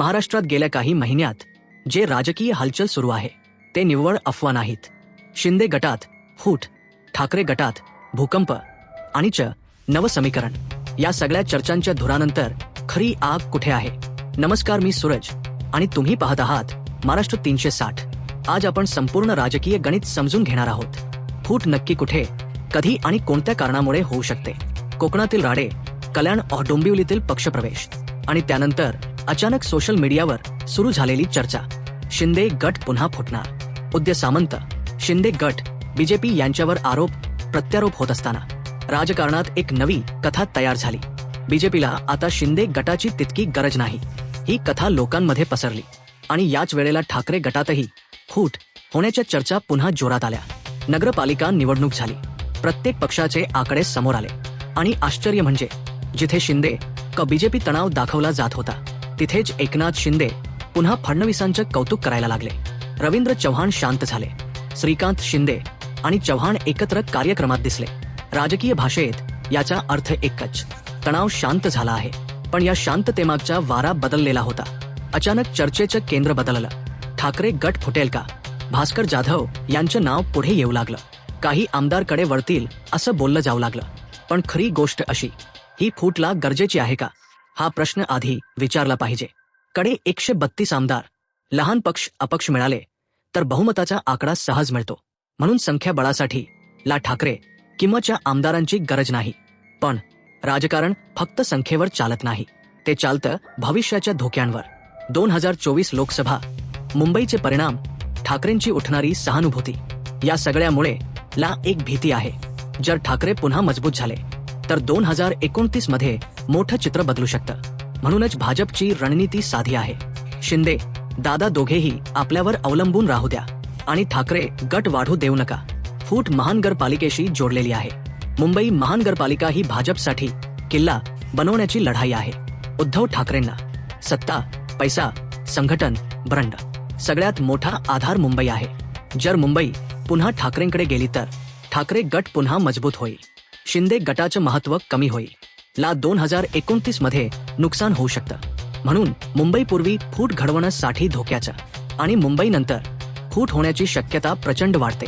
महाराष्ट्रात गेल्या काही महिन्यात जे राजकीय हलचल सुरू आहे ते निव्वळ अफवा नाहीत. शिंदे गटात फूट, ठाकरे गटात भूकंप आणि नवसमीकरण या सगळ्या चर्चांच्या धुरानंतर खरी आग कुठे आहे? नमस्कार, मी सूरज आणि तुम्ही पाहत आहात महाराष्ट्र 360. आज आपण संपूर्ण राजकीय गणित समजून घेणार आहोत. फूट नक्की कुठे, कधी आणि कोणत्या कारणामुळे होऊ शकते? कोकणातील राडे, कल्याण डोंबिवलीतील पक्षप्रवेश आणि त्यानंतर अचानक सोशल मीडियावर सुरू झालेली चर्चा. शिंदे गट पुन्हा फुटणार. उदय सामंत, शिंदे गट, बीजेपी यांच्यावर आरोप प्रत्यारोप होत असताना राजकारणात एक नवी कथा तयार झाली. बीजेपीला आता शिंदे गटाची तितकी गरज नाही, ही कथा लोकांमध्ये पसरली आणि याच वेळेला ठाकरे गटातही फूट होण्याच्या चर्चा पुन्हा जोरात आल्या. नगरपालिका निवडणूक झाली, प्रत्येक पक्षाचे आकडे समोर आले आणि आश्चर्य म्हणजे जिथे शिंदे बीजेपी तणाव दाखवला जात होता तिथेच एकनाथ शिंदे पुन्हा फडणवीसांचं कौतुक करायला लागले. रवींद्र चव्हाण शांत झाले, श्रीकांत शिंदे आणि चव्हाण एकत्र कार्यक्रमात दिसले. राजकीय भाषेत याचा अर्थ एकच, तणाव शांत झाला आहे. पण या शांततेमागचा वारा बदललेला होता. अचानक चर्चेचं केंद्र बदललं. ठाकरे गट फुटेल का? भास्कर जाधव यांचं नाव पुढे येऊ लागलं. काही आमदारकडे वळतील असं बोललं जाऊ लागलं. पण खरी गोष्ट अशी, ही फूटला गरजेची आहे का? हा प्रश्न आधी विचारला पाहिजे. कडे 132 आमदार, लहान पक्ष अपक्ष मिळाले तर बहुमताचा आकडा सहज मिळतो. म्हणून संख्याबळासाठी ला ठाकरे किंवाच्या आमदारांची गरज नाही. पण राजकारण फक्त संख्येवर चालत नाही, ते चालतं भविष्याच्या धोक्यांवर. 2024 लोकसभा, मुंबईचे परिणाम, ठाकरेंची उठणारी सहानुभूती, या सगळ्यामुळे ला एक भीती आहे. जर ठाकरे पुन्हा मजबूत झाले तर 2029 मध्ये मोठं चित्र बदलू शकतं. म्हणूनच भाजपची रणनीती साधी आहे. शिंदे दादा दोघेही आपल्यावर अवलंबून राहू द्या आणि ठाकरे गट वाढू देऊ नका. फूट महानगरपालिकेशी जोडलेली आहे. मुंबई महानगरपालिका ही भाजपसाठी किल्ला बनवण्याची लढाई आहे. उद्धव ठाकरेंना सत्ता, पैसा, संघटन, ब्रँड, सगळ्यात मोठा आधार मुंबई आहे. जर मुंबई पुन्हा ठाकरेंकडे गेली तर ठाकरे गट पुन्हा मजबूत होईल, शिंदे गटाचं महत्त्व कमी होईल. ला 2029 मध्ये नुकसान होऊ शकतं. म्हणून मुंबईपूर्वी फूट घडवण्यासाठी धोक्याचं आणि मुंबईनंतर फूट होण्याची शक्यता प्रचंड वाढते.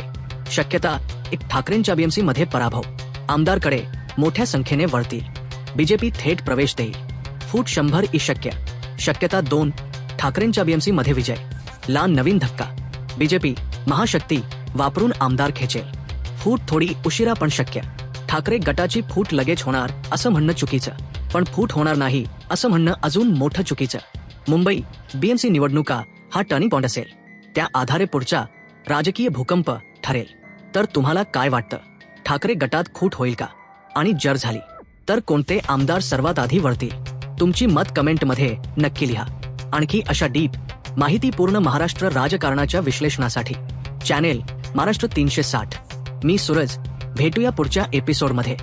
शक्यता एक, ठाकरेंच्या बीएमसी मध्ये पराभव, आमदारकडे मोठ्या संख्येने वळतील, बीजेपी थेट प्रवेश देईल. फूट 100 शक्य. शक्यता 2, ठाकरेंच्या बीएमसी मध्ये विजय. ला नवीन धक्का, बीजेपी महाशक्ती वापरून आमदार खेचेल. फूट थोडी उशिरा पण शक्य. ठाकरे गटाची फूट लगेच होणार असं म्हणणं चुकीचं, पण फूट होणार नाही असं म्हणणं अजून मोठं चुकीचं. मुंबई बीएमसी निवडणुका हा टर्निंग पॉइंट असेल, त्या आधारे पुढचा राजकीय भूकंप ठरेल. तर तुम्हाला काय वाटतं? ठाकरे गटात फूट होईल का? आणि जर झाली तर कोणते आमदार सर्वात आधी वळतील? तुमची मत कमेंटमध्ये नक्की लिहा. आणखी अशा डीप माहितीपूर्ण महाराष्ट्र राजकारणाच्या विश्लेषणासाठी चॅनेल महाराष्ट्र 360. मी सूरज. भेटूया पुढच्या एपिसोडमध्ये.